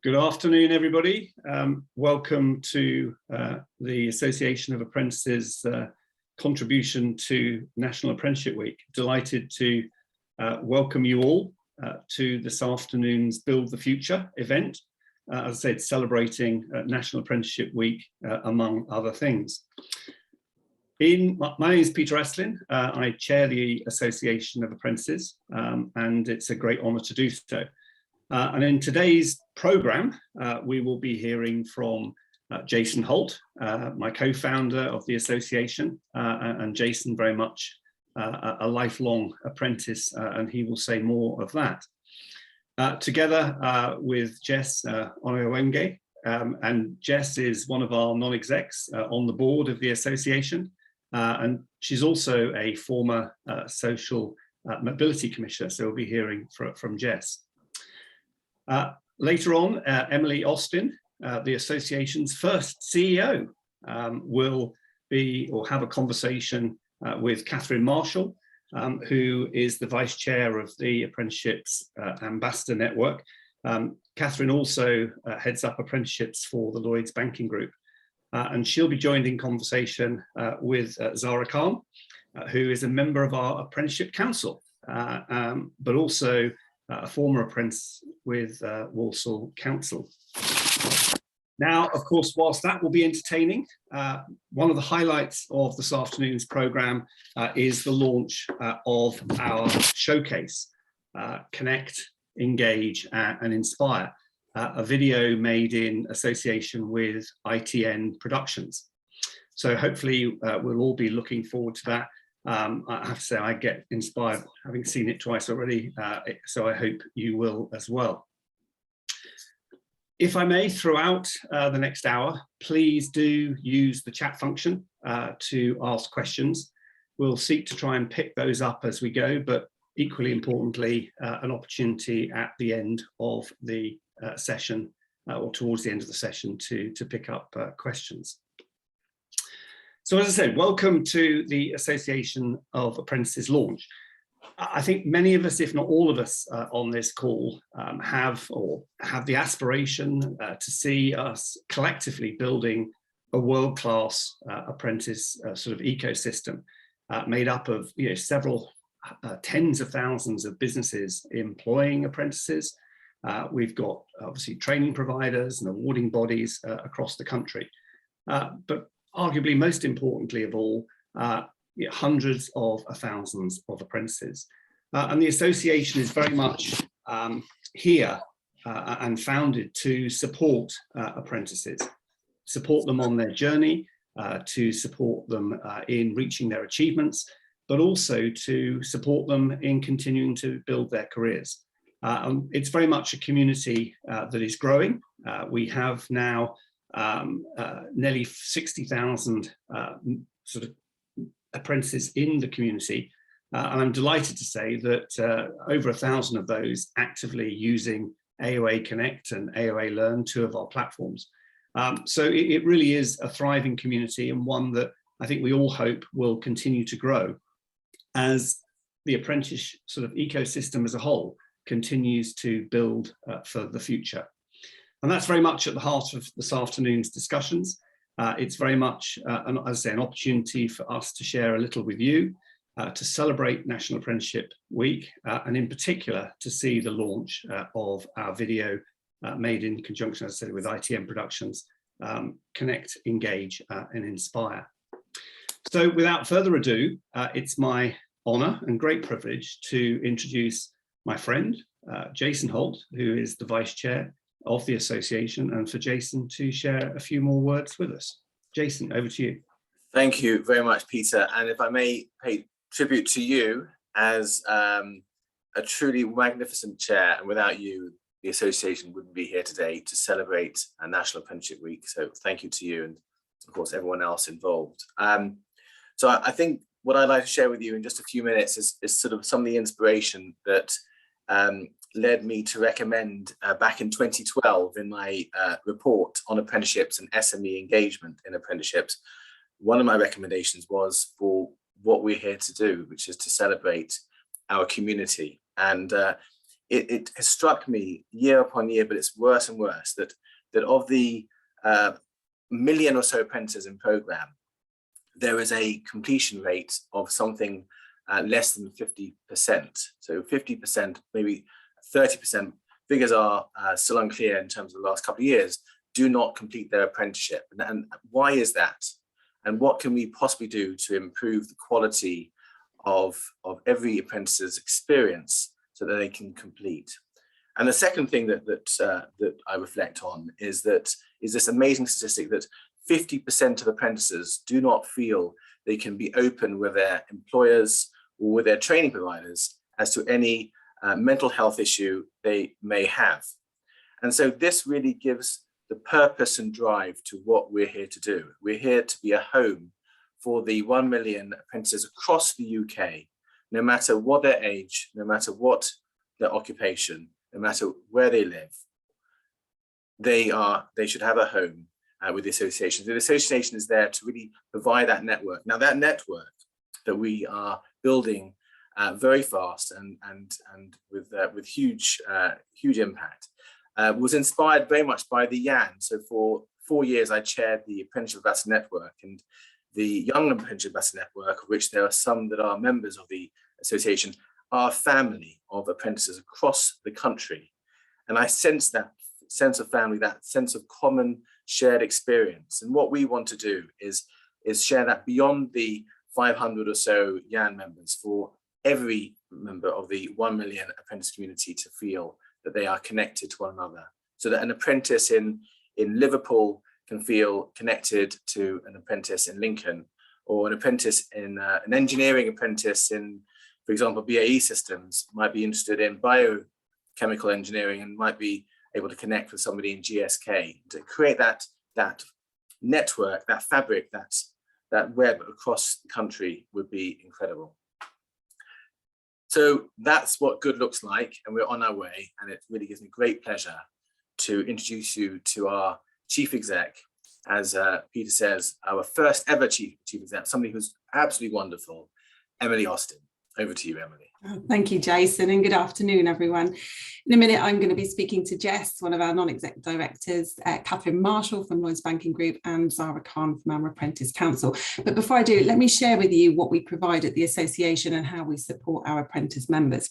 Good afternoon, everybody. Welcome to the Association of Apprentices contribution to National Apprenticeship Week. Delighted to welcome you all to this afternoon's Build the Future event. As I said, celebrating National Apprenticeship Week, among other things. My name is Peter Estlin. I chair the Association of Apprentices, and it's a great honour to do so. And in today's programme, we will be hearing from Jason Holt, my co-founder of the association, and Jason very much a lifelong apprentice, and he will say more of that. Together with Jess Oghenegweke, and Jess is one of our non-execs on the board of the association, and she's also a former social mobility commissioner, so we'll be hearing from Jess. Later on, Emily Austin, the association's first CEO, will have a conversation with Kathryn Marshall, who is the vice chair of the Apprenticeships Ambassador Network. Kathryn also heads up apprenticeships for the Lloyds banking group, and she'll be joined in conversation with Zara Khan, who is a member of our Apprenticeship Council, but also a former apprentice with Walsall Council. Now, of course, whilst that will be entertaining, one of the highlights of this afternoon's programme is the launch of our showcase, Connect, Engage and Inspire, a video made in association with ITN Productions. So hopefully we'll all be looking forward to that. I have to say I get inspired having seen it twice already, so I hope you will as well. If I may, throughout the next hour, please do use the chat function to ask questions. We'll seek to try and pick those up as we go, but equally importantly, an opportunity at the end of the session or towards the end of the session to pick up questions. So as I said, welcome to the Association of Apprentices launch. I think many of us, if not all of us on this call, have the aspiration to see us collectively building a world-class apprentice sort of ecosystem made up of several tens of thousands of businesses employing apprentices. We've got obviously training providers and awarding bodies across the country, but arguably most importantly of all, hundreds of thousands of apprentices. And the association is very much here and founded to support apprentices, support them on their journey, to support them in reaching their achievements, but also to support them in continuing to build their careers. It's very much a community that is growing. We have now nearly 60,000 sort of apprentices in the community, and I'm delighted to say that over 1,000 of those actively using AOA Connect and AOA Learn, two of our platforms. So it really is a thriving community, and one that I think we all hope will continue to grow as the apprentice sort of ecosystem as a whole continues to build for the future. And that's very much at the heart of this afternoon's discussions. It's very much, as I say, an opportunity for us to share a little with you, to celebrate National Apprenticeship Week, and in particular to see the launch of our video made in conjunction, as I said, with ITN Productions, Connect, Engage and Inspire. So without further ado, it's my honour and great privilege to introduce my friend, Jason Holt, who is the Vice Chair of the association, and for Jason to share a few more words with us. Jason, over to you. Thank you very much, Peter. And if I may pay tribute to you as a truly magnificent chair, and without you, the association wouldn't be here today to celebrate a National Apprenticeship Week. So thank you to you and, of course, everyone else involved. So I think what I'd like to share with you in just a few minutes is sort of some of the inspiration that led me to recommend back in 2012 in my report on apprenticeships and SME engagement in apprenticeships. One of my recommendations was for what we're here to do, which is to celebrate our community. And it has struck me year upon year, but it's worse and worse, that of the million or so apprentices in program, there is a completion rate of something less than 50%. So 50%, maybe 30%, figures are still unclear in terms of the last couple of years, do not complete their apprenticeship. And why is that? And what can we possibly do to improve the quality of every apprentice's experience so that they can complete? And the second thing that I reflect on is this amazing statistic that 50% of apprentices do not feel they can be open with their employers or with their training providers as to any mental health issue they may have. And so this really gives the purpose and drive to what we're here to do. We're here to be a home for the 1 million apprentices across the UK, no matter what their age, no matter what their occupation, no matter where they live. They should have a home with the association. The association is there to really provide that network. Now, that network that we are building very fast and with huge impact was inspired very much by the YAN. So for 4 years, I chaired the Apprenticeship Ambassador Network, and the Young Apprenticeship Ambassador Network, of which there are some that are members of the association, are a family of apprentices across the country. And I sense that sense of family, that sense of common shared experience. And what we want to do is share that beyond the 500 or so YAN members, for every member of the 1 million apprentice community to feel that they are connected to one another, so that an apprentice in Liverpool can feel connected to an apprentice in Lincoln, or an apprentice in an engineering apprentice in, for example, BAE Systems might be interested in biochemical engineering and might be able to connect with somebody in GSK. To create that network, that fabric, that web across the country would be incredible. So that's what good looks like, and we're on our way. And it really gives me great pleasure to introduce you to our chief exec, as Peter says, our first ever chief exec, somebody who's absolutely wonderful, Emily Austin. Over to you, Emily. Oh, thank you, Jason, and good afternoon, everyone. In a minute, I'm going to be speaking to Jess, one of our non-exec directors, Kathryn Marshall from Lloyds Banking Group, and Zara Khan from our Apprentice Council. But before I do, let me share with you what we provide at the association and how we support our apprentice members.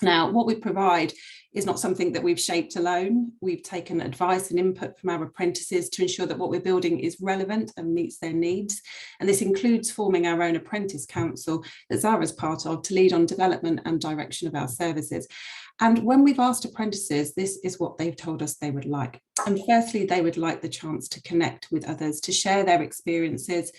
Now, what we provide is not something that we've shaped alone. We've taken advice and input from our apprentices to ensure that what we're building is relevant and meets their needs. And this includes forming our own Apprentice Council that Zara's part of, to lead on development and direction of our services. And when we've asked apprentices, this is what they've told us they would like. And firstly, they would like the chance to connect with others, to share their experiences,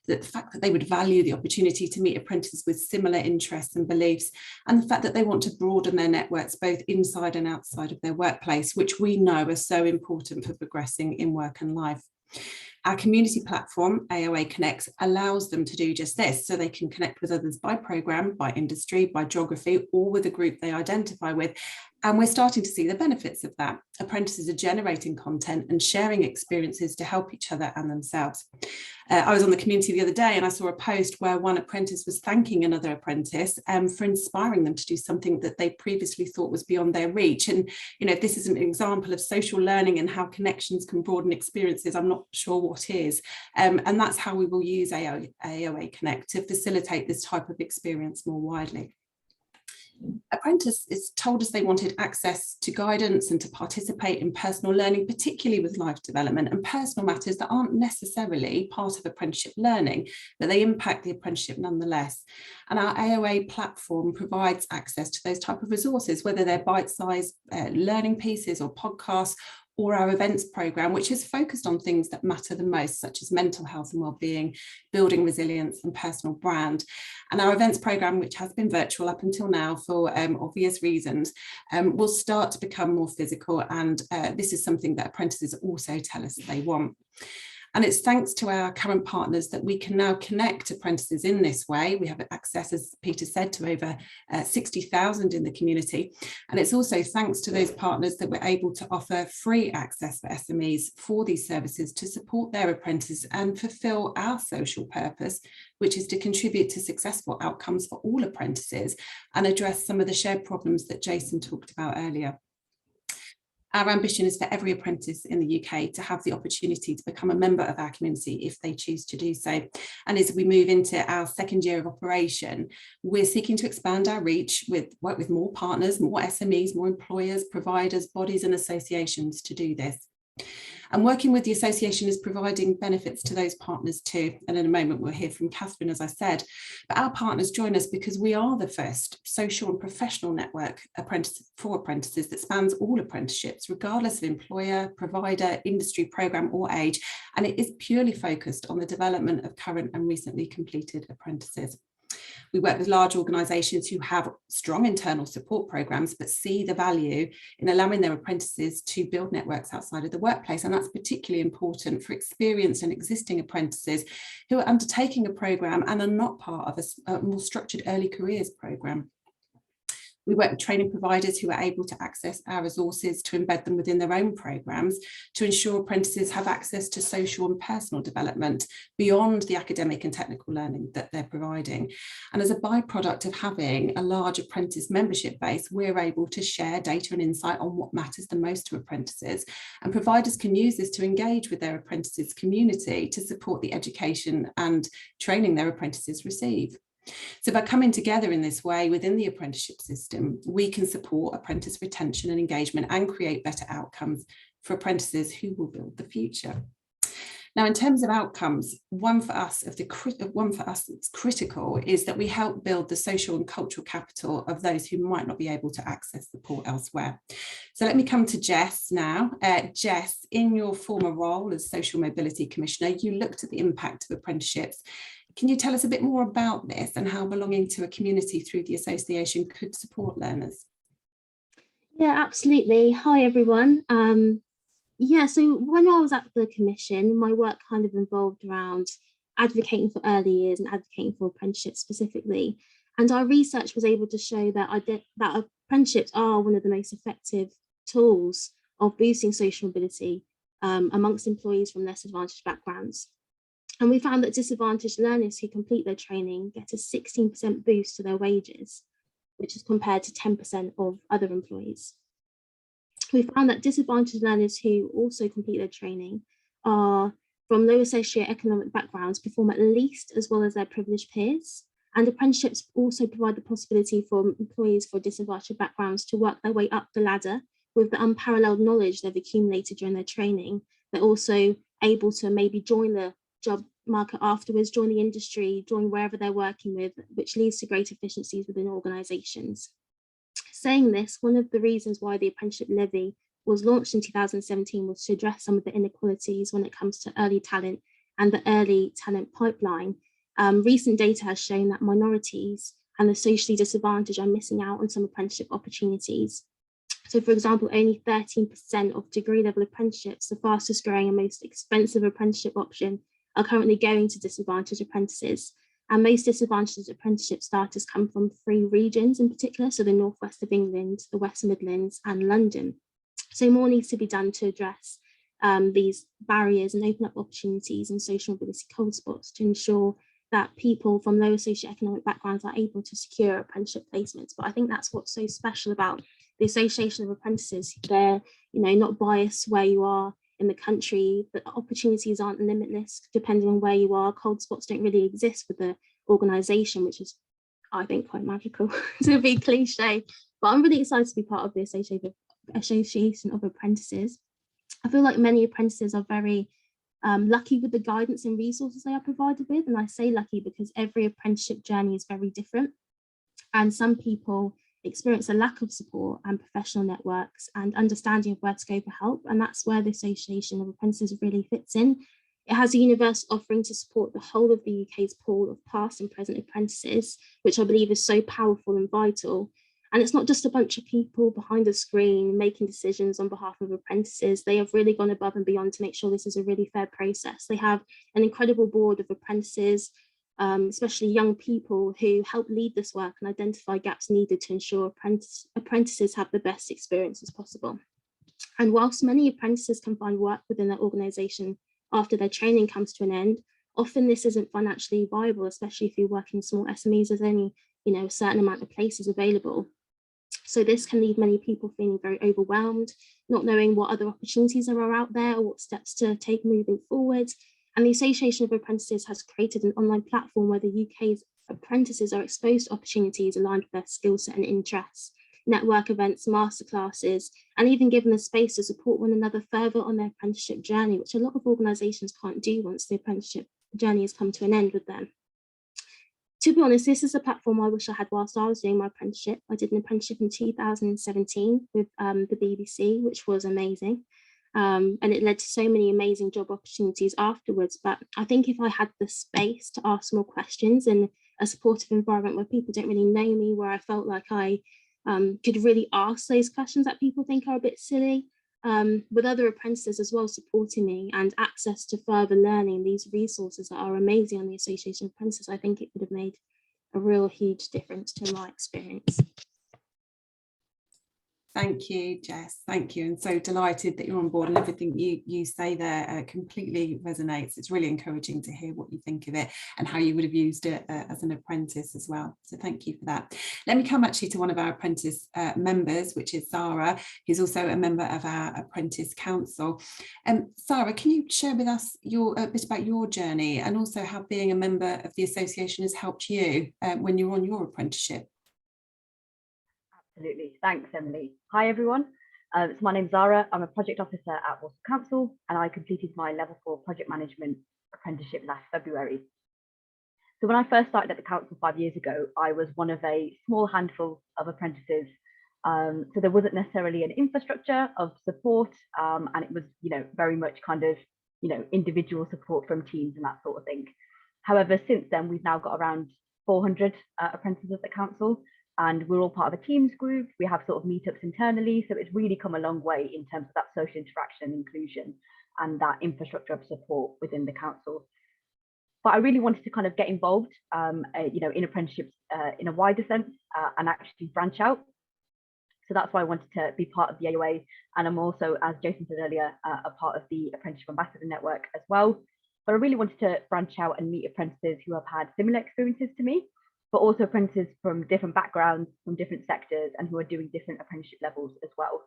the fact that they would value the opportunity to meet apprentices with similar interests and beliefs, and the fact that they want to broaden their networks both inside and outside of their workplace, which we know are so important for progressing in work and life. Our community platform, AOA Connects, allows them to do just this, so they can connect with others by programme, by industry, by geography, or with a group they identify with. And we're starting to see the benefits of that. Apprentices are generating content and sharing experiences to help each other and themselves. I was on the community the other day and I saw a post where one apprentice was thanking another apprentice for inspiring them to do something that they previously thought was beyond their reach. And, you know, if this is an example of social learning and how connections can broaden experiences, I'm not sure what is. And that's how we will use AOA Connect to facilitate this type of experience more widely. Apprentices told us they wanted access to guidance and to participate in personal learning, particularly with life development and personal matters that aren't necessarily part of apprenticeship learning, but they impact the apprenticeship nonetheless. And our AOA platform provides access to those type of resources, whether they're bite-sized learning pieces or podcasts, or our events programme, which is focused on things that matter the most, such as mental health and wellbeing, building resilience and personal brand. And our events programme, which has been virtual up until now for obvious reasons, will start to become more physical. And this is something that apprentices also tell us they want. And it's thanks to our current partners that we can now connect apprentices in this way. We have access, as Peter said, to over 60,000 in the community. And it's also thanks to those partners that we're able to offer free access for SMEs for these services to support their apprentices and fulfil our social purpose which is to contribute to successful outcomes for all apprentices and address some of the shared problems that Jason talked about earlier. Our ambition is for every apprentice in the UK to have the opportunity to become a member of our community if they choose to do so. And as we move into our second year of operation, we're seeking to expand our reach, work with more partners, more SMEs, more employers, providers, bodies and associations to do this. And working with the association is providing benefits to those partners too. And in a moment, we'll hear from Kathryn, as I said. But our partners join us because we are the first social and professional network for apprentices that spans all apprenticeships, regardless of employer, provider, industry, programme or age. And it is purely focused on the development of current and recently completed apprentices. We work with large organisations who have strong internal support programmes, but see the value in allowing their apprentices to build networks outside of the workplace. And that's particularly important for experienced and existing apprentices who are undertaking a programme and are not part of a more structured early careers programme. We work with training providers who are able to access our resources to embed them within their own programmes to ensure apprentices have access to social and personal development beyond the academic and technical learning that they're providing. And as a byproduct of having a large apprentice membership base, we're able to share data and insight on what matters the most to apprentices. And providers can use this to engage with their apprentices community to support the education and training their apprentices receive. So by coming together in this way within the apprenticeship system, we can support apprentice retention and engagement and create better outcomes for apprentices who will build the future. Now, in terms of outcomes, one for us that's critical is that we help build the social and cultural capital of those who might not be able to access support elsewhere. So let me come to Jess now. Jess, in your former role as Social Mobility Commissioner, you looked at the impact of apprenticeships. Can you tell us a bit more about this and how belonging to a community through the association could support learners? Yeah, absolutely. Hi, everyone. So when I was at the Commission, my work kind of involved around advocating for early years and advocating for apprenticeships specifically. And our research was able to show that apprenticeships are one of the most effective tools of boosting social mobility amongst employees from less advantaged backgrounds. And we found that disadvantaged learners who complete their training get a 16% boost to their wages, which is compared to 10% of other employees. We found that disadvantaged learners who also complete their training are from lower socioeconomic backgrounds perform at least as well as their privileged peers. And apprenticeships also provide the possibility for employees for disadvantaged backgrounds to work their way up the ladder with the unparalleled knowledge they've accumulated during their training. They're also able to maybe join the job market afterwards, join the industry, join wherever they're working with, which leads to great efficiencies within organisations. Saying this, one of the reasons why the apprenticeship levy was launched in 2017 was to address some of the inequalities when it comes to early talent and the early talent pipeline. Recent data has shown that minorities and the socially disadvantaged are missing out on some apprenticeship opportunities. So, for example, only 13% of degree level apprenticeships, the fastest growing and most expensive apprenticeship option, are currently going to disadvantaged apprentices. And most disadvantaged apprenticeship starters come from 3 regions in particular, so the northwest of England, the West Midlands and London. So more needs to be done to address these barriers and open up opportunities in social mobility cold spots to ensure that people from lower socioeconomic backgrounds are able to secure apprenticeship placements. But I think that's what's so special about the Association of Apprentices. They're not biased where you are in the country, the opportunities aren't limitless depending on where you are. Cold spots don't really exist with the organisation, which is, I think, quite magical to be cliche. But I'm really excited to be part of the Association of Apprentices. I feel like many apprentices are very lucky with the guidance and resources they are provided with. And I say lucky because every apprenticeship journey is very different. And some people experience a lack of support and professional networks and understanding of where to go for help. And that's where the Association of Apprentices really fits in. It has a universal offering to support the whole of the UK's pool of past and present apprentices, which I believe is so powerful and vital. And it's not just a bunch of people behind a screen making decisions on behalf of apprentices. They have really gone above and beyond to make sure this is a really fair process. They have an incredible board of apprentices, especially young people, who help lead this work and identify gaps needed to ensure apprentices have the best experiences possible. And whilst many apprentices can find work within their organisation after their training comes to an end, often this isn't financially viable, especially if you work in small SMEs. There's only, you know, a certain amount of places available. So this can leave many people feeling very overwhelmed, not knowing what other opportunities there are out there or what steps to take moving forward. And the Association of Apprentices has created an online platform where the UK's apprentices are exposed to opportunities aligned with their skill set and interests, network events, masterclasses, and even given the space to support one another further on their apprenticeship journey, which a lot of organisations can't do once the apprenticeship journey has come to an end with them. To be honest, this is a platform I wish I had whilst I was doing my apprenticeship. I did an apprenticeship in 2017 with the BBC, which was amazing. And it led to so many amazing job opportunities afterwards. But I think if I had the space to ask more questions and a supportive environment where people don't really know me, where I felt like I could really ask those questions that people think are a bit silly, with other apprentices as well supporting me, and access to further learning, these resources that are amazing on the Association of Apprentices, I think it would have made a real huge difference to my experience. Thank you, Jess. Thank you. And so delighted that you're on board, and everything you say there completely resonates. It's really encouraging to hear what you think of it and how you would have used it as an apprentice as well. So thank you for that. Let me come actually to one of our apprentice members, which is Sarah, who's also a member of our Apprentice Council. Sarah, can you share with us a bit about your journey and also how being a member of the association has helped you when you're on your apprenticeship? Absolutely. Thanks, Emily. Hi, everyone. So my name's Zara. I'm a project officer at Walsall Council, and I completed my level 4 project management apprenticeship last February. So when I first started at the council 5 years ago, I was one of a small handful of apprentices. So there wasn't necessarily an infrastructure of support, and it was, very much kind of, individual support from teams and that sort of thing. However, since then, we've now got around 400 apprentices at the council, and we're all part of a Teams group. We have sort of meetups internally. So it's really come a long way in terms of that social interaction and inclusion and that infrastructure of support within the council. But I really wanted to kind of get involved, in apprenticeships in a wider sense and actually branch out. So that's why I wanted to be part of the AOA. And I'm also, as Jason said earlier, a part of the Apprenticeship Ambassador Network as well. But I really wanted to branch out and meet apprentices who have had similar experiences to me, but also apprentices from different backgrounds, from different sectors, and who are doing different apprenticeship levels as well.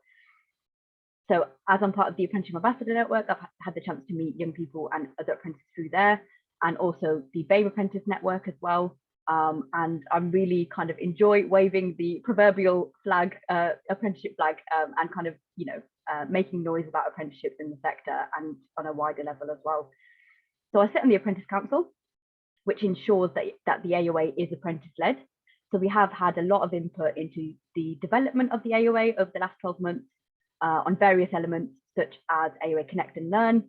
So as I'm part of the Apprenticeship Ambassador Network, I've had the chance to meet young people and other apprentices through there, and also the BAME Apprentice Network as well. And I'm really kind of enjoy waving the proverbial flag, apprenticeship flag, and kind of, making noise about apprenticeships in the sector and on a wider level as well. So I sit on the Apprentice Council, which ensures that the AOA is apprentice-led. So we have had a lot of input into the development of the AOA over the last 12 months on various elements, such as AOA Connect and Learn,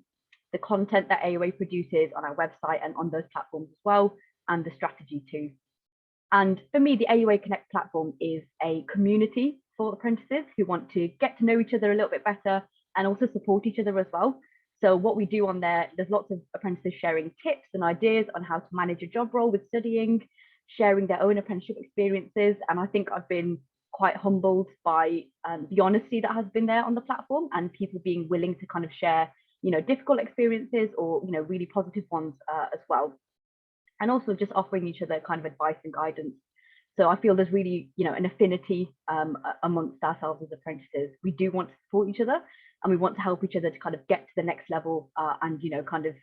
the content that AOA produces on our website and on those platforms as well, and the strategy too. And for me, the AOA Connect platform is a community for apprentices who want to get to know each other a little bit better and also support each other as well. So what we do on there's lots of apprentices sharing tips and ideas on how to manage a job role with studying, sharing their own apprenticeship experiences. And I think I've been quite humbled by the honesty that has been there on the platform, and people being willing to kind of share, difficult experiences or, really positive ones as well. And also just offering each other kind of advice and guidance. So I feel there's really, an affinity amongst ourselves as apprentices. We do want to support each other, and we want to help each other to kind of get to the next level and, kind of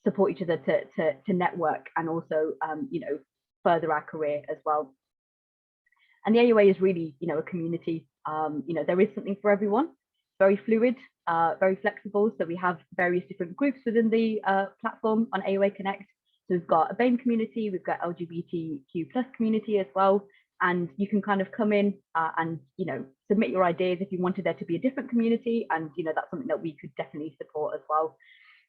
support each other to network and also, further our career as well. And the AOA is really, a community. There is something for everyone, very fluid, very flexible. So we have various different groups within the platform on AOA Connect. So we've got a BAME community, we've got LGBTQ+ community as well. And you can kind of come in and, submit your ideas if you wanted there to be a different community. And, that's something that we could definitely support as well.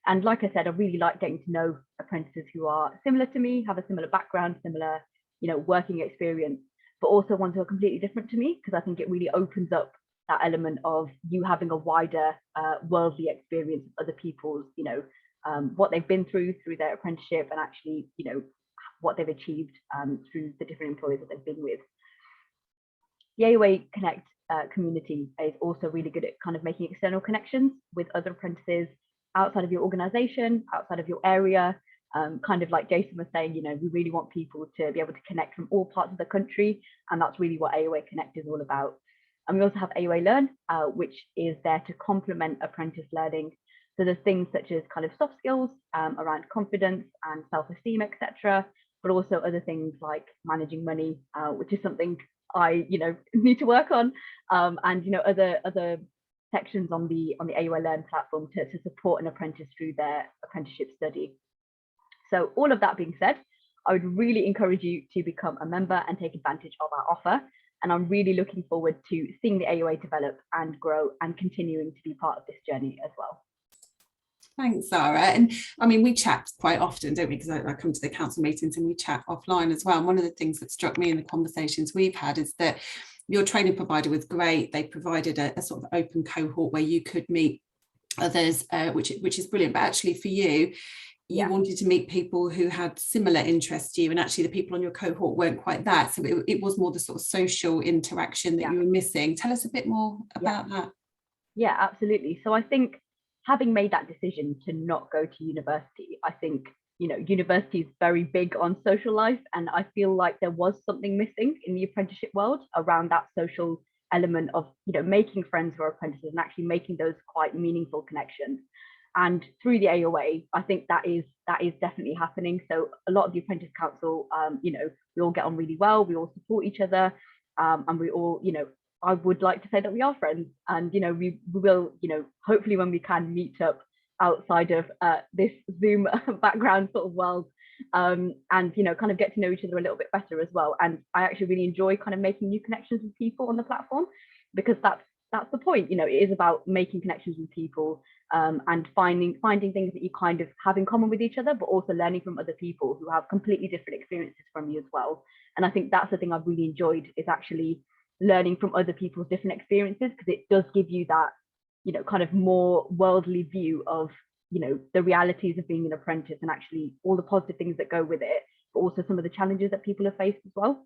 And like I said, I really like getting to know apprentices who are similar to me, have a similar background, similar, working experience, but also ones who are completely different to me, because I think it really opens up that element of you having a wider worldly experience of other people's, what they've been through their apprenticeship, and actually, what they've achieved through the different employers that they've been with. The AOA Connect community is also really good at kind of making external connections with other apprentices outside of your organisation, outside of your area, Kind of like Jason was saying, you know, we really want people to be able to connect from all parts of the country, and that's really what AOA Connect is all about. And we also have AOA Learn, which is there to complement apprentice learning. So there's things such as kind of soft skills around confidence and self-esteem, etc., but also other things like managing money, which is something I, you know, need to work on, and you know, other sections on the AOA Learn platform to support an apprentice through their apprenticeship study. So all of that being said, I would really encourage you to become a member and take advantage of our offer. And I'm really looking forward to seeing the AOA develop and grow and continuing to be part of this journey as well. Thanks, Zara. And I mean, we chat quite often, don't we? Because I come to the council meetings and we chat offline as well. And one of the things that struck me in the conversations we've had is that your training provider was great. They provided a sort of open cohort where you could meet others, which is brilliant. But actually for you, you wanted to meet people who had similar interests to you, and actually the people on your cohort weren't quite that. So it was more the sort of social interaction that you were missing. Tell us a bit more about that. Yeah, absolutely. So I think having made that decision to not go to university, I think, you know, university is very big on social life, and I feel like there was something missing in the apprenticeship world around that social element of, you know, making friends who are apprentices and actually making those quite meaningful connections. And through the AOA, I think that is definitely happening. So a lot of the Apprentice Council, you know, we all get on really well, we all support each other, and we all, you know, I would like to say that we are friends, and you know, we will, you know, hopefully when we can meet up outside of this Zoom background sort of world, and you know, kind of get to know each other a little bit better as well. And I actually really enjoy kind of making new connections with people on the platform, because that's the point. You know, it is about making connections with people, and finding things that you kind of have in common with each other, but also learning from other people who have completely different experiences from you as well. And I think that's the thing I've really enjoyed, is actually learning from other people's different experiences, because it does give you that, you know, kind of more worldly view of, you know, the realities of being an apprentice and actually all the positive things that go with it, but also some of the challenges that people have faced as well.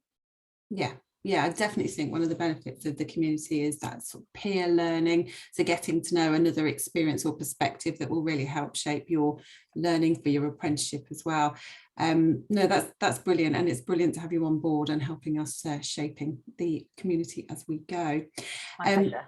Yeah, I definitely think one of the benefits of the community is that sort of peer learning, so getting to know another experience or perspective that will really help shape your learning for your apprenticeship as well. No, that's brilliant, and it's brilliant to have you on board and helping us shaping the community as we go. My pleasure.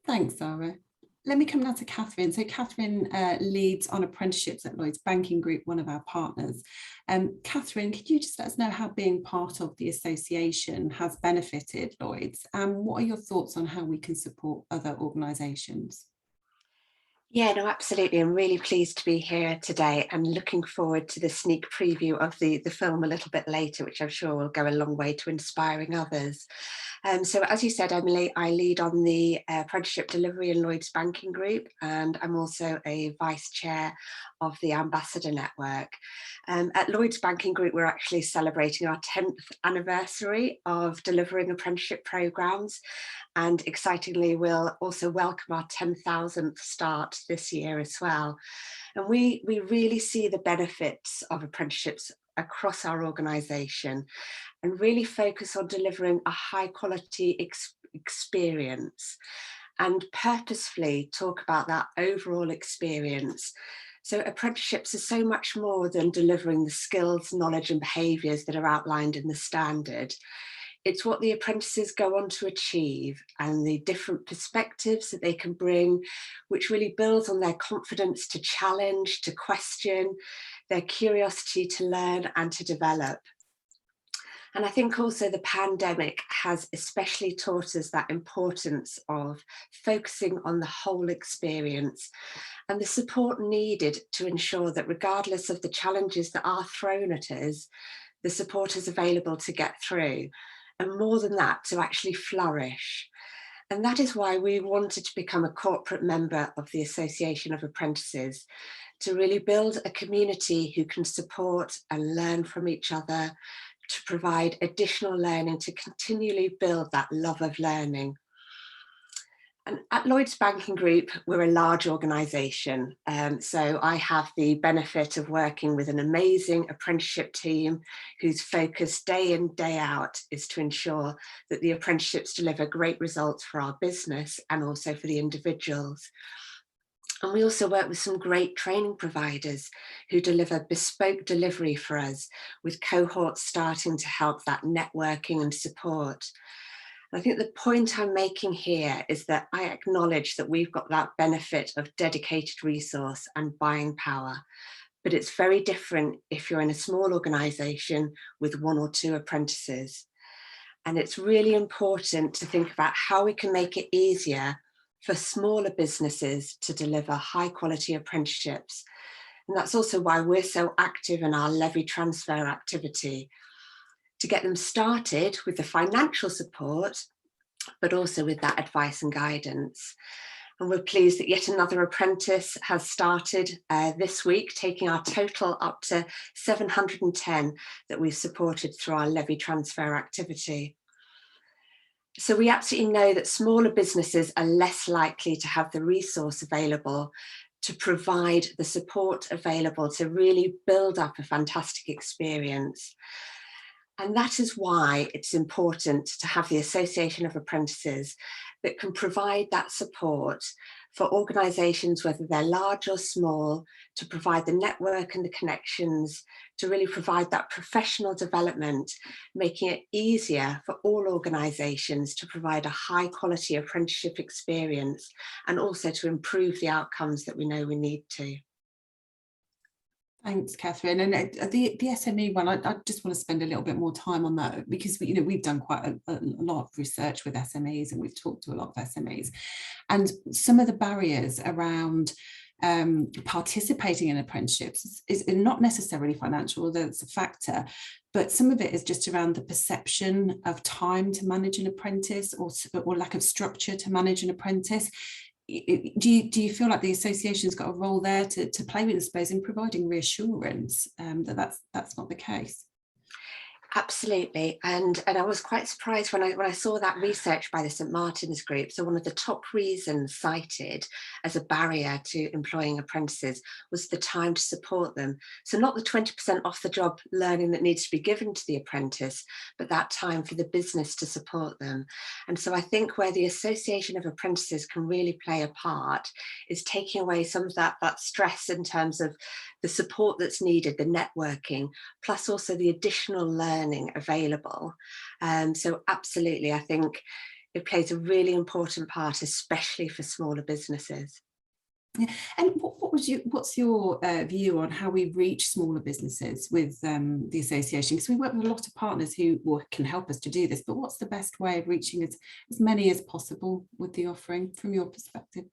Thanks, Zara. Let me come now to Kathryn. So Kathryn leads on apprenticeships at Lloyds Banking Group, one of our partners. Kathryn, could you just let us know how being part of the association has benefited Lloyds? And what are your thoughts on how we can support other organisations? Yeah, no, absolutely. I'm really pleased to be here today and looking forward to the sneak preview of the film a little bit later, which I'm sure will go a long way to inspiring others. So as you said, Emily, I lead on the apprenticeship delivery in Lloyds Banking Group, and I'm also a vice chair of the Ambassador Network. At Lloyds Banking Group, we're actually celebrating our 10th anniversary of delivering apprenticeship programmes, and excitingly, we'll also welcome our 10,000th start this year as well. And we really see the benefits of apprenticeships across our organisation and really focus on delivering a high quality experience and purposefully talk about that overall experience. So apprenticeships are so much more than delivering the skills, knowledge and behaviours that are outlined in the standard. It's what the apprentices go on to achieve and the different perspectives that they can bring, which really builds on their confidence to challenge, to question, their curiosity to learn and to develop. And I think also the pandemic has especially taught us that importance of focusing on the whole experience and the support needed to ensure that regardless of the challenges that are thrown at us, the support is available to get through. And more than that, to actually flourish. And that is why we wanted to become a corporate member of the Association of Apprentices, to really build a community who can support and learn from each other, to provide additional learning, to continually build that love of learning. And at Lloyds Banking Group, we're a large organisation. So I have the benefit of working with an amazing apprenticeship team whose focus day in, day out is to ensure that the apprenticeships deliver great results for our business and also for the individuals. And we also work with some great training providers who deliver bespoke delivery for us, with cohorts starting to help that networking and support. And I think the point I'm making here is that I acknowledge that we've got that benefit of dedicated resource and buying power, but it's very different if you're in a small organisation with 1 or 2 apprentices. And it's really important to think about how we can make it easier for smaller businesses to deliver high quality apprenticeships. And that's also why we're so active in our levy transfer activity, to get them started with the financial support, but also with that advice and guidance. And we're pleased that yet another apprentice has started this week, taking our total up to 710 that we've supported through our levy transfer activity. So we absolutely know that smaller businesses are less likely to have the resource available to provide the support available to really build up a fantastic experience. And that is why it's important to have the Association of Apprentices that can provide that support for organisations, whether they're large or small, to provide the network and the connections, to really provide that professional development, making it easier for all organisations to provide a high quality apprenticeship experience, and also to improve the outcomes that we know we need to. Thanks, Kathryn. And the SME one, I just want to spend a little bit more time on that, because we've done quite a lot of research with SMEs, and we've talked to a lot of SMEs, and some of the barriers around participating in apprenticeships is not necessarily financial, although it's a factor, but some of it is just around the perception of time to manage an apprentice, or lack of structure to manage an apprentice. Do you feel like the association's got a role there to play with, I suppose, in providing reassurance that that's not the case? Absolutely, and I was quite surprised when I saw that research by the St Martin's Group. So one of the top reasons cited as a barrier to employing apprentices was the time to support them. So not the 20% off the job learning that needs to be given to the apprentice, but that time for the business to support them. And so I think where the Association of Apprentices can really play a part is taking away some of that stress in terms of the support that's needed, the networking, plus also the additional learning available. So absolutely, I think it plays a really important part, especially for smaller businesses. Yeah. And what's your view on how we reach smaller businesses with the association? Because we work with a lot of partners who can help us to do this, but what's the best way of reaching as many as possible with the offering from your perspective?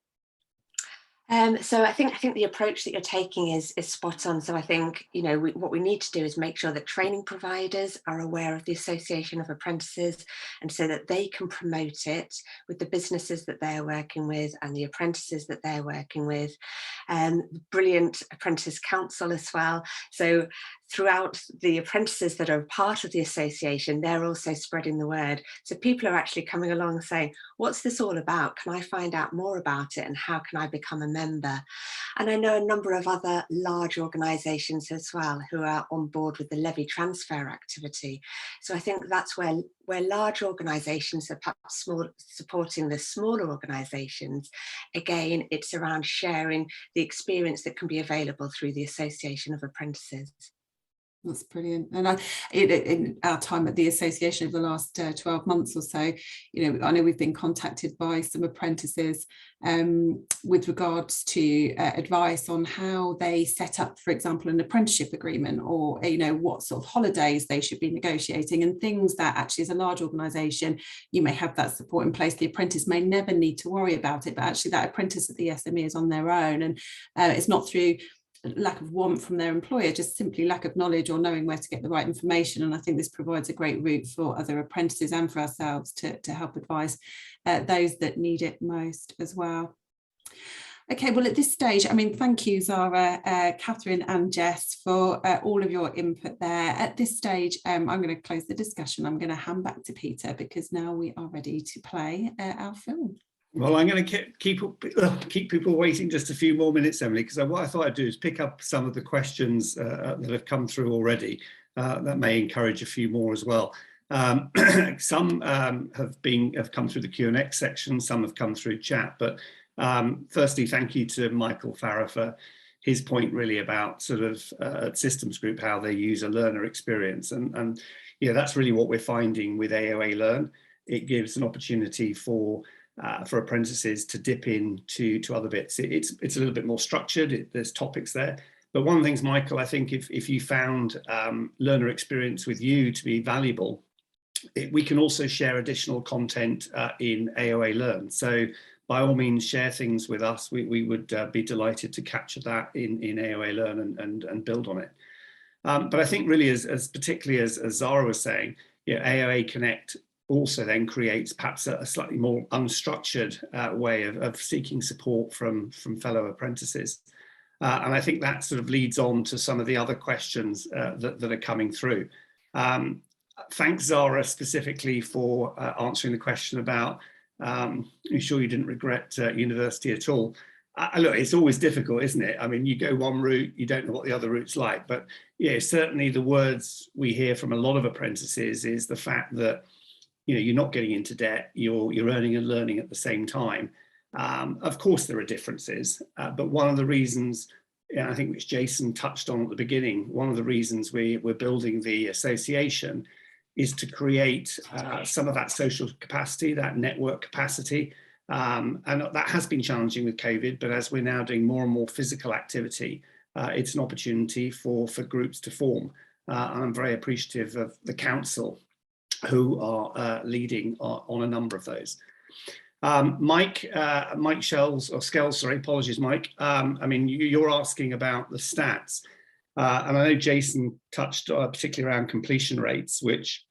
So I think the approach that you're taking is spot on. So I think, what we need to do is make sure that training providers are aware of the Association of Apprentices, and so that they can promote it with the businesses that they're working with and the apprentices that they're working with. Brilliant Apprentice Council as well. So throughout the apprentices that are part of the association, they're also spreading the word. So people are actually coming along saying, what's this all about? Can I find out more about it? And how can I become a member? And I know a number of other large organisations as well who are on board with the levy transfer activity. So I think that's where large organisations are perhaps supporting the smaller organisations. Again, it's around sharing the experience that can be available through the Association of Apprentices. That's brilliant. And in our time at the association over the last 12 months or so, I know we've been contacted by some apprentices with regards to advice on how they set up, for example, an apprenticeship agreement, or what sort of holidays they should be negotiating, and things that actually, as a large organisation, you may have that support in place. The apprentice may never need to worry about it, but actually that apprentice at the SME is on their own, and it's not through lack of want from their employer, just simply lack of knowledge or knowing where to get the right information. And I think this provides a great route for other apprentices and for ourselves to help advise those that need it most as well. Okay, well, at this stage, thank you, Zara, Kathryn and Jess, for all of your input there. At this stage, I'm going to close the discussion. I'm going to hand back to Peter, because now we are ready to play our film. Well, I'm going to keep people waiting just a few more minutes, Emily, because what I thought I'd do is pick up some of the questions that have come through already. That may encourage a few more as well. Some have come through the Q&A section, some have come through chat, but Firstly, thank you to Michael Farrer for his point really about sort of at Systems Group, how they use a learner experience. And yeah, that's really what we're finding with AOA Learn. It gives an opportunity for apprentices to dip into other bits. It's a little bit more structured. There's topics there. But one of the things, Michael, I think if you found learner experience with you to be valuable, we can also share additional content in AOA Learn. So by all means, share things with us. We would be delighted to capture that in AOA Learn and build on it. But I think really, as particularly as Zara was saying, AOA Connect also then creates perhaps a slightly more unstructured way of seeking support from fellow apprentices. And I think that sort of leads on to some of the other questions that are coming through. Thanks, Zara, specifically for answering the question about, you sure you didn't regret university at all? Look, it's always difficult, isn't it? I mean, you go one route, you don't know what the other route's like. But yeah, certainly the words we hear from a lot of apprentices is the fact that you're not getting into debt, you're earning and learning at the same time. Of course, there are differences, but one of the reasons, I think, which Jason touched on at the beginning, one of the reasons we're building the association is to create some of that social capacity, that network capacity. And that has been challenging with COVID, but as we're now doing more and more physical activity, it's an opportunity for groups to form. And I'm very appreciative of the council who are leading on a number of those. Mike Skells, sorry, apologies, Mike. I mean, you're asking about the stats. And I know Jason touched particularly around completion rates, which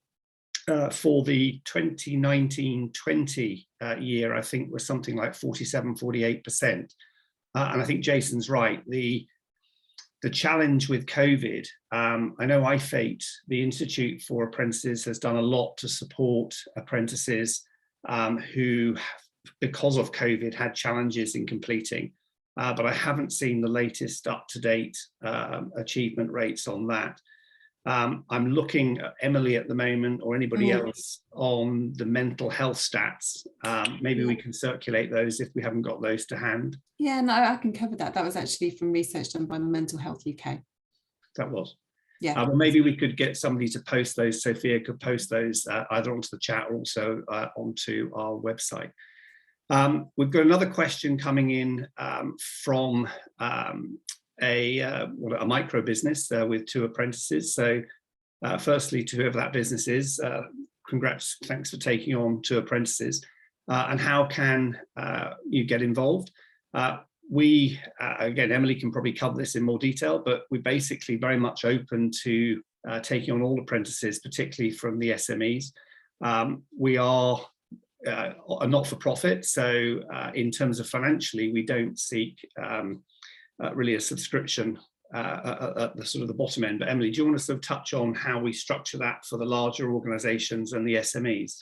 for the 2019-20 year, I think was something like 47-48%. And I think Jason's right. The challenge with COVID, I know IFATE, the Institute for Apprentices, has done a lot to support apprentices who, because of COVID, had challenges in completing. But I haven't seen the latest up-to-date achievement rates on that. I'm looking at Emily at the moment, or anybody else, on the mental health stats. Maybe we can circulate those if we haven't got those to hand. Yeah, no, I can cover that. That was actually from research done by Mental Health UK. That was. Yeah. Well, maybe we could get somebody to post those. Sophia could post those either onto the chat or also onto our website. We've got another question coming in from a micro business with 2 apprentices. So firstly, to whoever that business is, congrats, thanks for taking on 2 apprentices. And how can you get involved? Again, Emily can probably cover this in more detail, but we're basically very much open to taking on all apprentices, particularly from the SMEs. We are a not-for-profit, so in terms of financially, we don't seek really a subscription at the sort of the bottom end. But Emily, do you want to sort of touch on how we structure that for the larger organisations and the SMEs?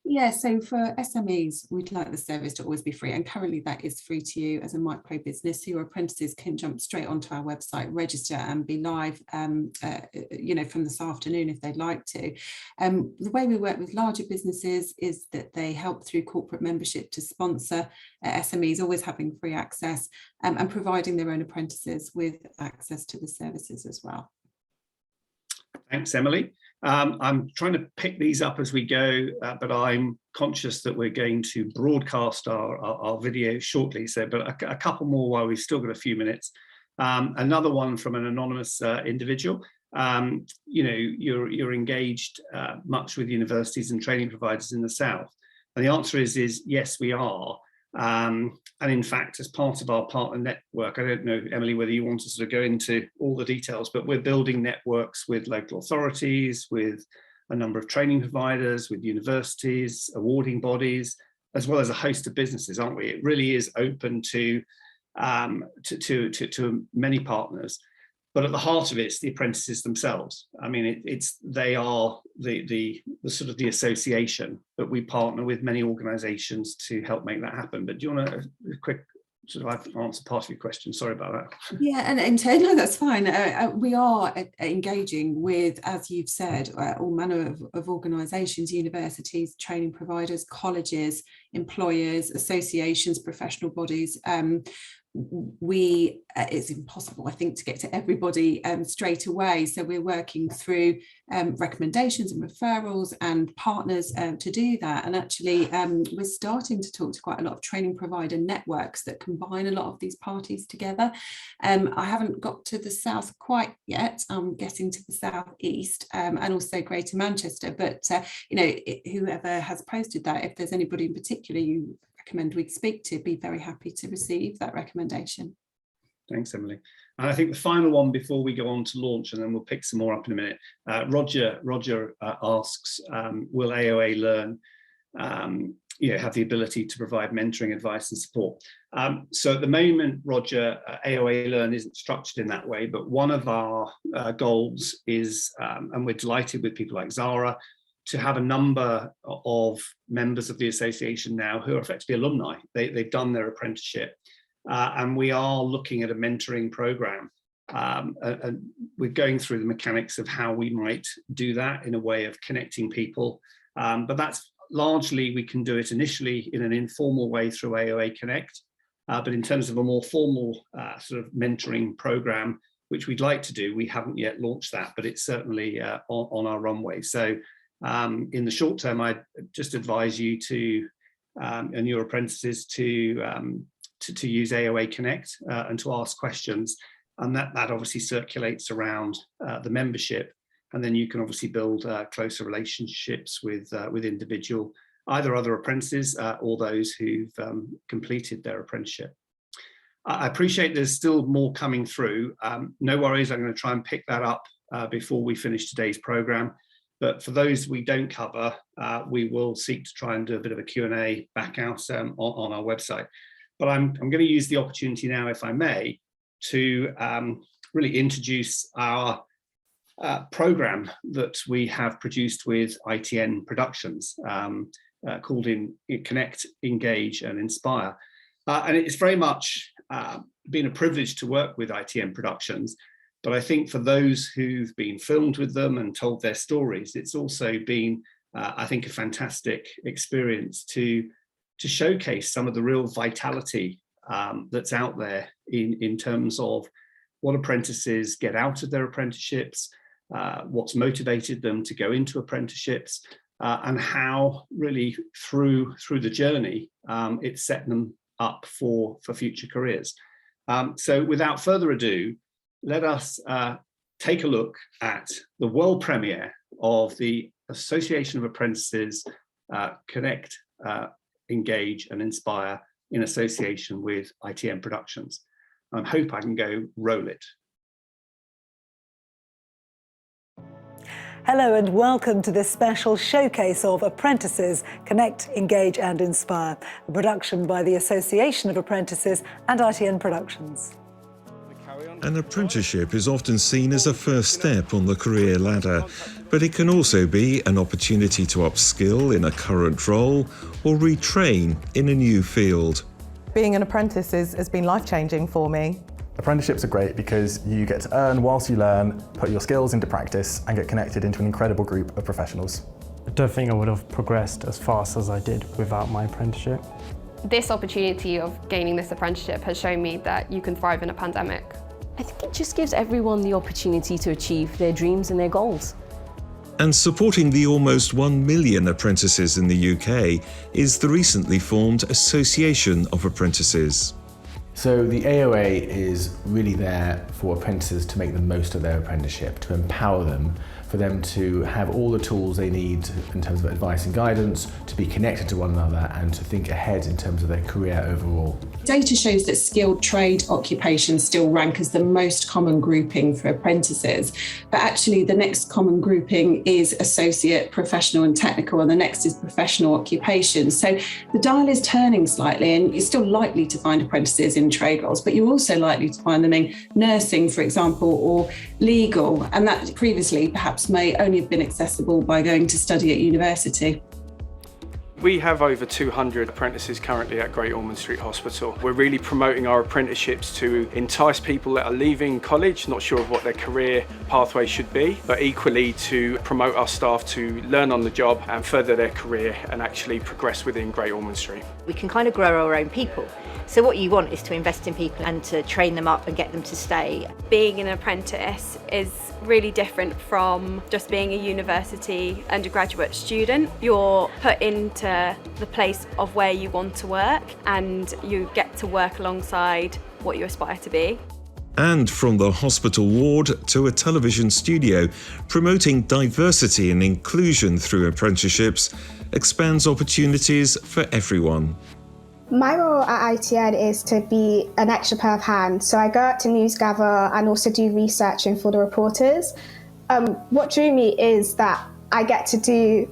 Yeah, so for SMEs, we'd like the service to always be free, and currently that is free to you as a micro business. So your apprentices can jump straight onto our website, register and be live, from this afternoon if they'd like to. The way we work with larger businesses is that they help through corporate membership to sponsor SMEs, always having free access and providing their own apprentices with access to the services as well. Thanks, Emily. I'm trying to pick these up as we go, but I'm conscious that we're going to broadcast our video shortly. So, but a couple more while we've still got a few minutes. Another one from an anonymous individual. You're engaged much with universities and training providers in the South. And the answer is yes, we are. And in fact, as part of our partner network, I don't know, Emily, whether you want to sort of go into all the details, but we're building networks with local authorities, with a number of training providers, with universities, awarding bodies, as well as a host of businesses, aren't we? It really is open to many partners. But at the heart of it, it's the apprentices themselves. I mean, they are the sort of the association, but we partner with many organisations to help make that happen. But do you want a quick I've answered part of your question. Sorry about that. Yeah, and no, that's fine. We are engaging with, as you've said, all manner of organisations, universities, training providers, colleges, employers, associations, professional bodies. It's impossible, I think, to get to everybody straight away. So we're working through recommendations and referrals and partners to do that. And actually, we're starting to talk to quite a lot of training provider networks that combine a lot of these parties together. I haven't got to the south quite yet. I'm getting to the southeast and also Greater Manchester. But whoever has posted that, if there's anybody in particular you recommend we speak to, be very happy to receive that recommendation. Thanks, Emily. And I think the final one before we go on to launch, and then we'll pick some more up in a minute. Roger asks, will AOA Learn have the ability to provide mentoring, advice and support? So at the moment, Roger, AOA Learn isn't structured in that way, but one of our goals is, and we're delighted with people like Zara, to have a number of members of the association now who are effectively alumni. They've done their apprenticeship, and we are looking at a mentoring program. And we're going through the mechanics of how we might do that in a way of connecting people. But that's largely, we can do it initially in an informal way through AOA Connect. But in terms of a more formal sort of mentoring program, which we'd like to do, we haven't yet launched that, but it's certainly on our runway. So in the short term, I just advise you to, and your apprentices to use AOA Connect and to ask questions, and that obviously circulates around the membership, and then you can obviously build closer relationships with individual, either other apprentices or those who've completed their apprenticeship. I appreciate there's still more coming through. No worries, I'm going to try and pick that up before we finish today's programme. But for those we don't cover, we will seek to try and do a bit of a Q&A back out on our website. But I'm going to use the opportunity now, if I may, to really introduce our programme that we have produced with ITN Productions, called Connect, Engage and Inspire. And it's very much been a privilege to work with ITN Productions. But I think for those who've been filmed with them and told their stories, it's also been, I think, a fantastic experience to showcase some of the real vitality that's out there in terms of what apprentices get out of their apprenticeships, what's motivated them to go into apprenticeships, and how really through the journey, it's set them up for future careers. So without further ado, let us take a look at the world premiere of the Association of Apprentices Connect, Engage and Inspire in association with ITN Productions. I hope I can go roll it. Hello and welcome to this special showcase of Apprentices Connect, Engage and Inspire, a production by the Association of Apprentices and ITN Productions. An apprenticeship is often seen as a first step on the career ladder, but it can also be an opportunity to upskill in a current role or retrain in a new field. Being an apprentice has been life-changing for me. Apprenticeships are great because you get to earn whilst you learn, put your skills into practice and get connected into an incredible group of professionals. I don't think I would have progressed as fast as I did without my apprenticeship. This opportunity of gaining this apprenticeship has shown me that you can thrive in a pandemic. I think it just gives everyone the opportunity to achieve their dreams and their goals. And supporting the almost 1 million apprentices in the UK is the recently formed Association of Apprentices. So the AOA is really there for apprentices to make the most of their apprenticeship, to empower them, for them to have all the tools they need in terms of advice and guidance, to be connected to one another and to think ahead in terms of their career overall. Data shows that skilled trade occupations still rank as the most common grouping for apprentices, but actually the next common grouping is associate, professional and technical, and the next is professional occupations. So the dial is turning slightly, and you're still likely to find apprentices in trade roles, but you're also likely to find them in nursing, for example, or legal, and that previously perhaps may only have been accessible by going to study at university. We have over 200 apprentices currently at Great Ormond Street Hospital. We're really promoting our apprenticeships to entice people that are leaving college, not sure of what their career pathway should be, but equally to promote our staff to learn on the job and further their career and actually progress within Great Ormond Street. We can kind of grow our own people. So what you want is to invest in people and to train them up and get them to stay. Being an apprentice is really different from just being a university undergraduate student. You're put into the place of where you want to work and you get to work alongside what you aspire to be. And from the hospital ward to a television studio, promoting diversity and inclusion through apprenticeships expands opportunities for everyone. My role at ITN is to be an extra pair of hands. So I go out to news gather and also do researching for the reporters. What drew me is that I get to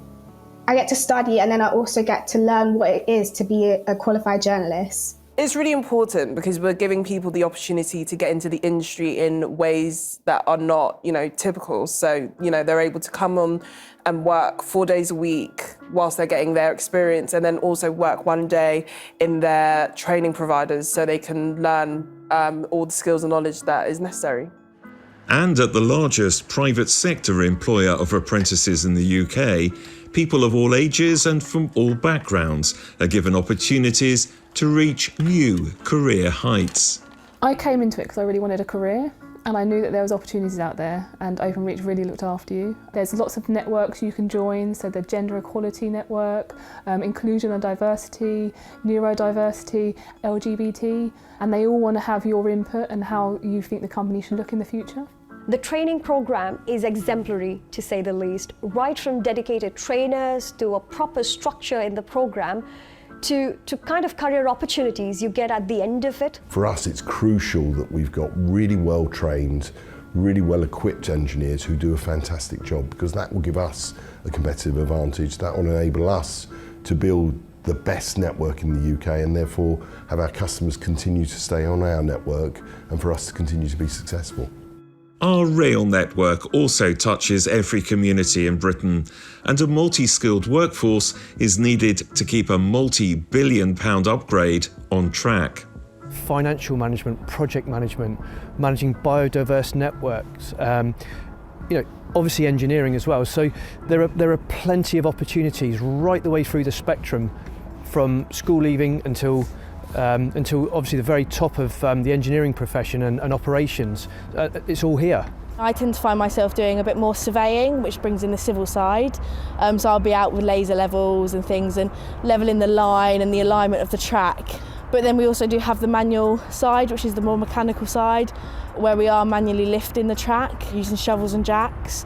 study and then I also get to learn what it is to be a qualified journalist. It's really important because we're giving people the opportunity to get into the industry in ways that are not, typical. So, they're able to come on and work 4 days a week whilst they're getting their experience, and then also work 1 day in their training providers so they can learn all the skills and knowledge that is necessary. And at the largest private sector employer of apprentices in the UK, people of all ages and from all backgrounds are given opportunities to reach new career heights. I came into it because I really wanted a career, and I knew that there was opportunities out there, and Openreach really looked after you. There's lots of networks you can join, so the Gender Equality Network, Inclusion and Diversity, Neurodiversity, LGBT, and they all want to have your input and how you think the company should look in the future. The training program is exemplary, to say the least, right from dedicated trainers to a proper structure in the program to kind of career opportunities you get at the end of it. For us, it's crucial that we've got really well-trained, really well-equipped engineers who do a fantastic job, because that will give us a competitive advantage. That will enable us to build the best network in the UK and therefore have our customers continue to stay on our network and for us to continue to be successful. Our rail network also touches every community in Britain, and a multi-skilled workforce is needed to keep a multi-billion-pound upgrade on track. Financial management, project management, managing biodiverse networks, obviously engineering as well. So there are plenty of opportunities right the way through the spectrum, from school leaving until obviously the very top of the engineering profession and operations. It's all here. I tend to find myself doing a bit more surveying, which brings in the civil side. So I'll be out with laser levels and things and levelling the line and the alignment of the track. But then we also do have the manual side, which is the more mechanical side, where we are manually lifting the track using shovels and jacks.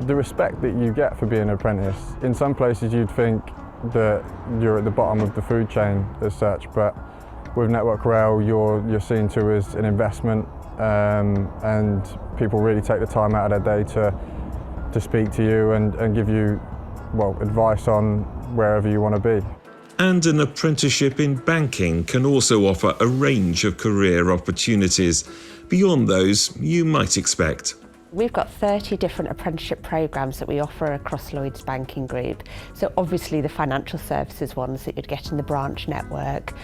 The respect that you get for being an apprentice, in some places you'd think that you're at the bottom of the food chain as such, but with Network Rail you're seen to as an investment, and people really take the time out of their day to speak to you and give you advice on wherever you want to be. And an apprenticeship in banking can also offer a range of career opportunities beyond those you might expect. We've got 30 different apprenticeship programmes that we offer across Lloyds Banking Group. So obviously the financial services ones that you'd get in the branch network,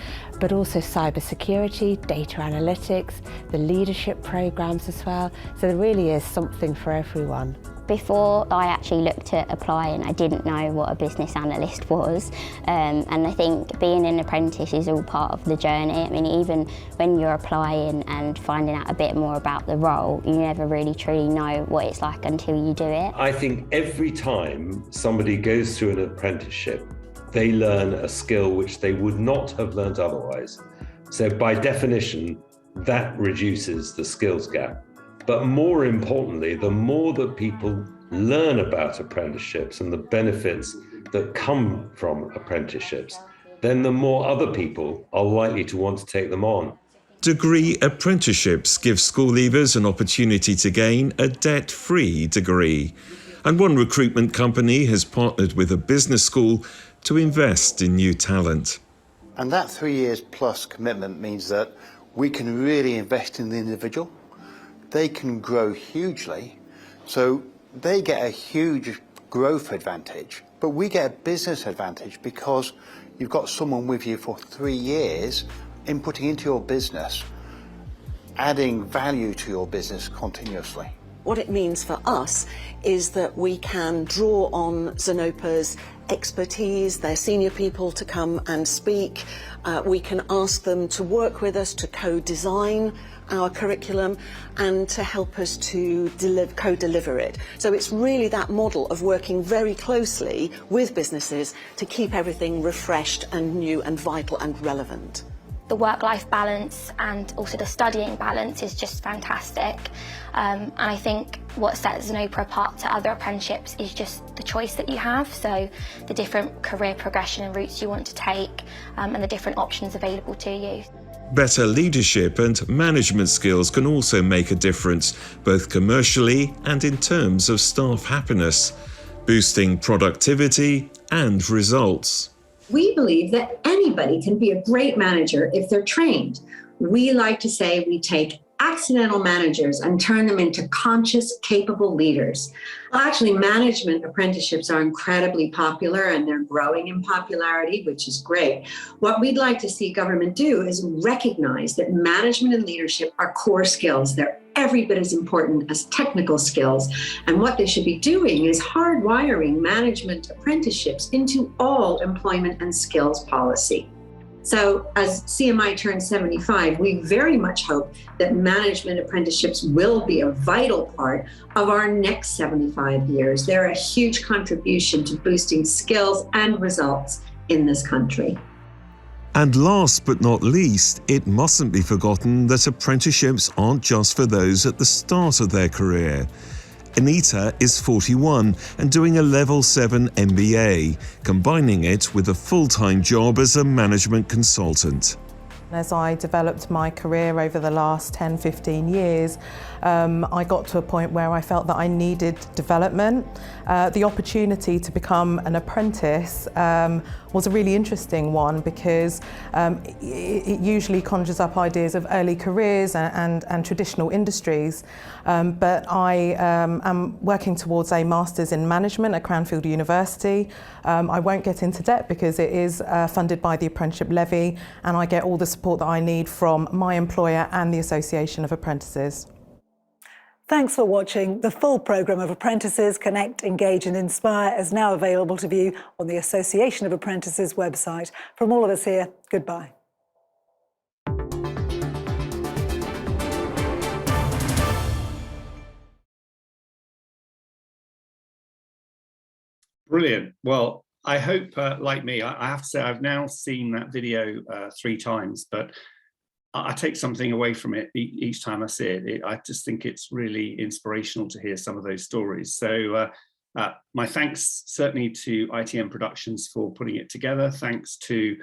but also cyber security, data analytics, the leadership programmes as well. So there really is something for everyone. Before I actually looked at applying, I didn't know what a business analyst was, and I think being an apprentice is all part of the journey. I mean, even when you're applying and finding out a bit more about the role, you never really truly know what it's like until you do it. I think every time somebody goes through an apprenticeship, they learn a skill which they would not have learned otherwise. So by definition, that reduces the skills gap. But more importantly, the more that people learn about apprenticeships and the benefits that come from apprenticeships, then the more other people are likely to want to take them on. Degree apprenticeships give school leavers an opportunity to gain a debt-free degree. And one recruitment company has partnered with a business school to invest in new talent. And that 3 years plus commitment means that we can really invest in the individual. They can grow hugely, so they get a huge growth advantage, but we get a business advantage because you've got someone with you for 3 years inputting into your business, adding value to your business continuously. What it means for us is that we can draw on Zenopa's expertise, their senior people to come and speak. We can ask them to work with us to co-design our curriculum and to help us to co-deliver it. So it's really that model of working very closely with businesses to keep everything refreshed and new and vital and relevant. The work-life balance and also the studying balance is just fantastic. And I think what sets Zenopa apart to other apprenticeships is just the choice that you have. So the different career progression and routes you want to take and the different options available to you. Better leadership and management skills can also make a difference, both commercially and in terms of staff happiness, boosting productivity and results. We believe that anybody can be a great manager if they're trained. We like to say we take accidental managers and turn them into conscious, capable leaders. Well, actually, management apprenticeships are incredibly popular and they're growing in popularity, which is great. What we'd like to see government do is recognize that management and leadership are core skills. They're every bit as important as technical skills. And what they should be doing is hardwiring management apprenticeships into all employment and skills policy. So as CMI turns 75, we very much hope that management apprenticeships will be a vital part of our next 75 years. They're a huge contribution to boosting skills and results in this country. And last but not least, it mustn't be forgotten that apprenticeships aren't just for those at the start of their career. Anita is 41 and doing a Level 7 MBA, combining it with a full-time job as a management consultant. As I developed my career over the last 10-15 years, I got to a point where I felt that I needed development. The opportunity to become an apprentice was a really interesting one because it usually conjures up ideas of early careers and traditional industries. But I am working towards a Master's in Management at Cranfield University. I won't get into debt because it is funded by the Apprenticeship Levy, and I get all the support that I need from my employer and the Association of Apprentices. Thanks for watching. The full programme of Apprentices, Connect, Engage and Inspire is now available to view on the Association of Apprentices website. From all of us here, goodbye. Brilliant. Well, I hope, like me, I have to say I've now seen that video 3 times, but I take something away from it each time I see it. I just think it's really inspirational to hear some of those stories. So my thanks certainly to ITN Productions for putting it together. Thanks to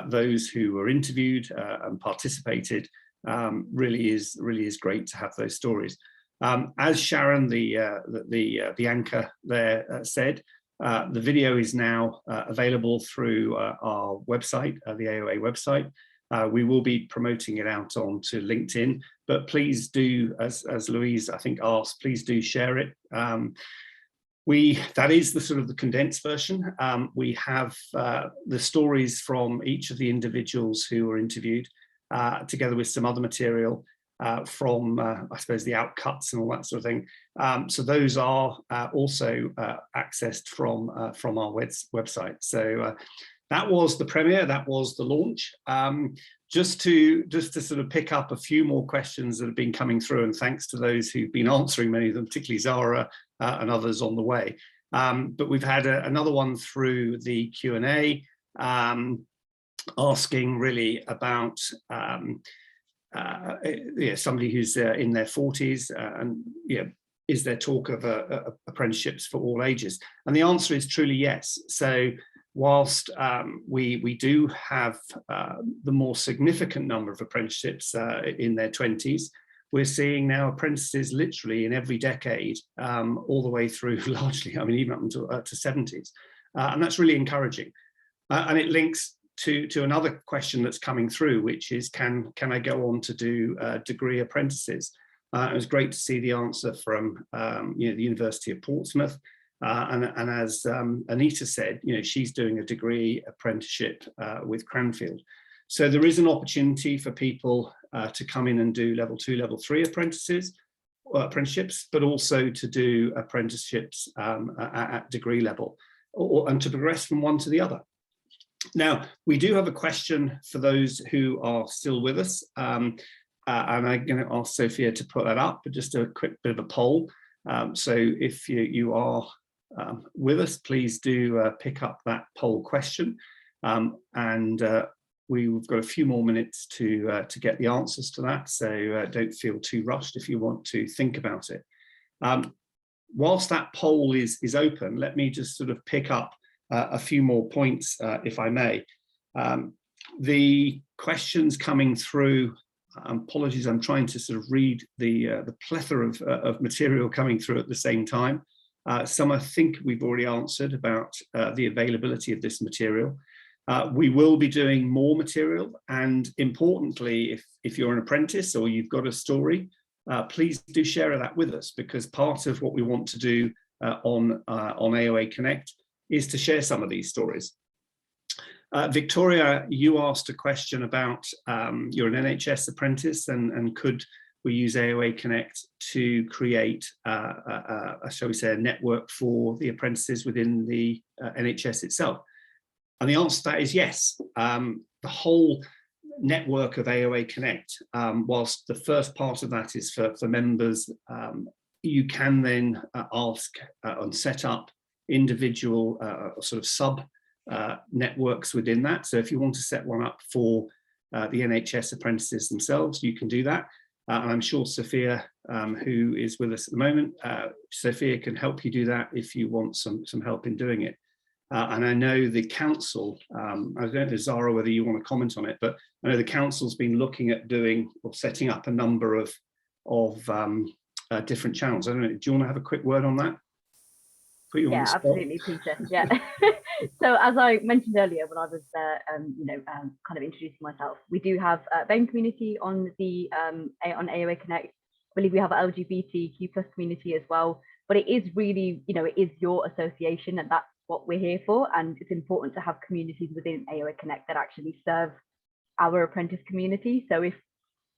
those who were interviewed and participated. Really is great to have those stories. As Sharon, the anchor there, said, the video is now available through our website, the AOA website. We will be promoting it out onto LinkedIn, but please do, as Louise I think asked, please do share it. That is the sort of the condensed version. We have the stories from each of the individuals who were interviewed, together with some other material from, I suppose, the outcuts and all that sort of thing. So those are also accessed from our website. So that was the premiere, that was the launch. Just to sort of pick up a few more questions that have been coming through, and thanks to those who've been answering many of them, particularly Zara and others on the way. But we've had another one through the Q&A asking really about somebody who's in their 40s and is there talk of apprenticeships for all ages? And the answer is truly yes. So whilst we do have the more significant number of apprenticeships in their 20s, we're seeing now apprentices literally in every decade, all the way through largely, I mean, even up until to 70s. And that's really encouraging. And it links to another question that's coming through, which is, can I go on to do degree apprentices? It was great to see the answer from the University of Portsmouth. And as Anita said, she's doing a degree apprenticeship with Cranfield. So there is an opportunity for people to come in and do level 2, level 3 apprenticeships, but also to do apprenticeships at degree level, and to progress from one to the other. Now, we do have a question for those who are still with us, and I'm going to ask Sophia to put that up, but just a quick bit of a poll. So if you are with us, please do pick up that poll question, and we've got a few more minutes to get the answers to that, so don't feel too rushed if you want to think about it. Whilst that poll is open, let me just sort of pick up a few more points, if I may. The questions coming through, apologies, I'm trying to sort of read the plethora of material coming through at the same time. Some I think we've already answered about the availability of this material. We will be doing more material, and importantly, if you're an apprentice or you've got a story, please do share that with us, because part of what we want to do on AOA Connect is to share some of these stories. Victoria, you asked a question about you're an NHS apprentice, and could we use AOA Connect to create, shall we say, a network for the apprentices within the NHS itself? And the answer to that is yes. The whole network of AOA Connect, whilst the first part of that is for members, you can then ask and set up individual sort of sub networks within that. So if you want to set one up for the NHS apprentices themselves, you can do that. And I'm sure Sophia, who is with us at the moment, Sophia can help you do that if you want some help in doing it. And I know the council, I don't know, Zara, whether you want to comment on it, but I know the council's been looking at doing or setting up a number of different channels. I don't know, do you want to have a quick word on that? Yeah, absolutely, Peter. Yeah. So as I mentioned earlier, when I was kind of introducing myself, we do have a BAME community on the on AOA Connect. I believe we have an LGBTQ+ community as well. But it is really, it is your association, and that's what we're here for. And it's important to have communities within AOA Connect that actually serve our apprentice community. So if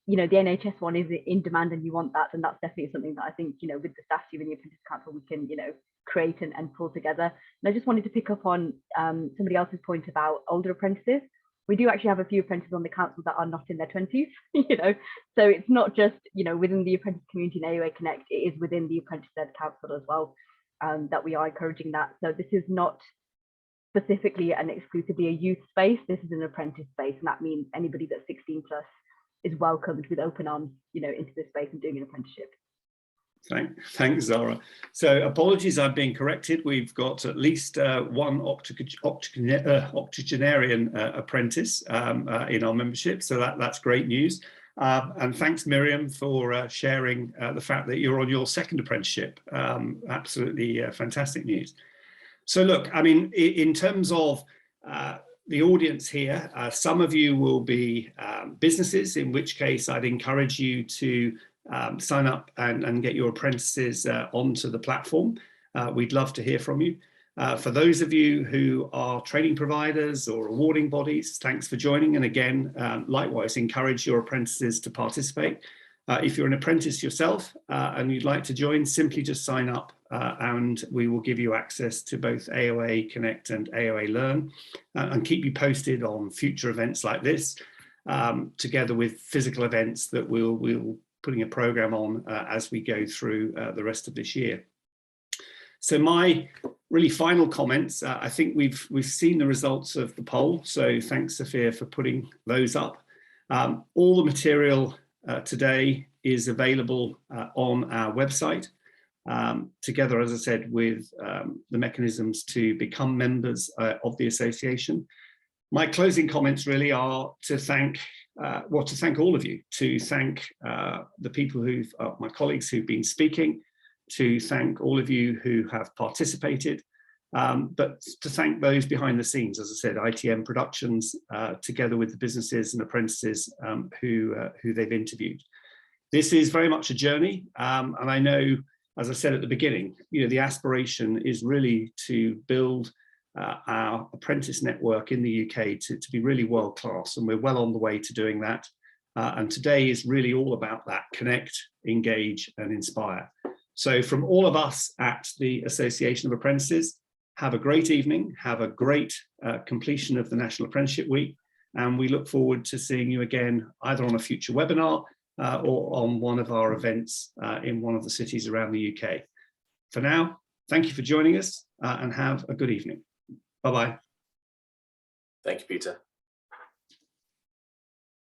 the NHS one is in demand and you want that, then that's definitely something that I think, with the staff team and the Apprentice Council, we can, create and pull together. And I just wanted to pick up on somebody else's point about older apprentices. We do actually have a few apprentices on the council that are not in their 20s, so it's not just, within the apprentice community in AOA Connect, it is within the apprentice-led council as well, that we are encouraging that. So this is not specifically and exclusively a youth space, this is an apprentice space, and that means anybody that's 16+ is welcomed with open arms, into this space and doing an apprenticeship. Thanks, Zara. So apologies, I've been corrected. We've got at least one octogenarian apprentice in our membership, so that's great news. And thanks, Miriam, for sharing the fact that you're on your second apprenticeship. Absolutely fantastic news. So look, I mean, in terms of the audience here, some of you will be businesses, in which case I'd encourage you to sign up and get your apprentices onto the platform. We'd love to hear from you. For those of you who are training providers or awarding bodies, thanks for joining. And again, likewise, encourage your apprentices to participate. If you're an apprentice yourself and you'd like to join, simply just sign up and we will give you access to both AOA Connect and AOA Learn and keep you posted on future events like this, together with physical events that we'll putting a program on as we go through the rest of this year. So my really final comments, I think we've seen the results of the poll, so thanks, Sophia, for putting those up. All the material today is available on our website, together, as I said, with the mechanisms to become members of the association. My closing comments really are to thank all of you, to thank the people my colleagues who've been speaking, to thank all of you who have participated, but to thank those behind the scenes, as I said, ITN Productions, together with the businesses and apprentices who they've interviewed. This is very much a journey, and I know as I said at the beginning, the aspiration is really to build our apprentice network in the UK to be really world class, and we're well on the way to doing that. And today is really all about that: connect, engage, and inspire. So from all of us at the Association of Apprentices, have a great evening, have a great completion of the National Apprenticeship Week, and we look forward to seeing you again either on a future webinar or on one of our events in one of the cities around the UK. For now, thank you for joining us and have a good evening. Bye-bye. Thank you, Peter.